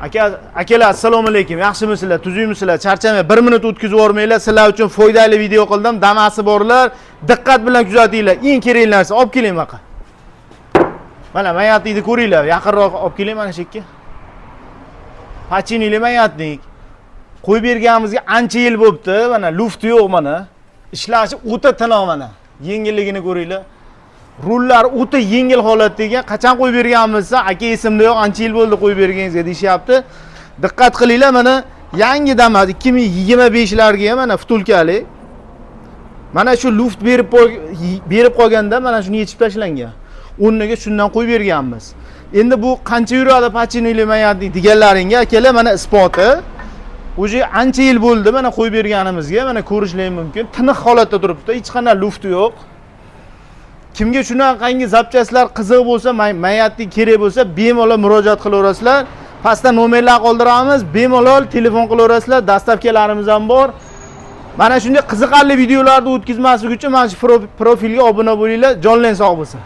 Akalar assalomu alaykum. Yaxshimisizlar? Tuzukmisizlar? Charchamay 1 minut o'tkazib yormanglar. Sizlar uchun foydali video qildim. Damasi borlar. Diqqat bilan kuzatinglar. Eng kerak narsa olib keling baqa. Mana mayatlikni ko'ringlar. Yaqinroq olib keling mana shu yerga. Pachinili mayatlik. Qo'yib berganimizga ancha yil bo'libdi. Mana lufti yo'q mana. Ishlashi o'ta tiniq mana. Yengilligini ko'ringlar. Rullar o'ta yengil holatda ekan. Qachon qo'yib berganimizsa, aka esimda yo'q, ancha yil bo'ldi qo'yib berganingizga deyapti. Diqqat qilinglar, mana yangi Damas 2025 larga ham mana vtulkali. Mana shu luft berib qolganda mana shuni yechib tashlangan. O'rniga shundan qo'yib berganmiz. Endi bu qancha yuradi pachinili mayatlik deganlaringga akalar mana isboti. O'zi ancha yil bo'ldi mana qo'yib berganimizga, mana ko'rishlaring mumkin. Tiniq holatda turibdi, hech qanday lufti yo'q. Kimga shunaqangi zapchastlar qiziq bo'lsa, mayatlik kerak bo'lsa, bemalol murojaat qilaverasizlar. Pastda nomerlar qoldiramiz, bemalol telefon qilaverasizlar. Dastavkalarimiz ham bor. Mana shunday qiziqarli videolarni o'tkazmaslik uchun mana shu profilga obuna bo'linglar. Jonlang sog' bo'lsin.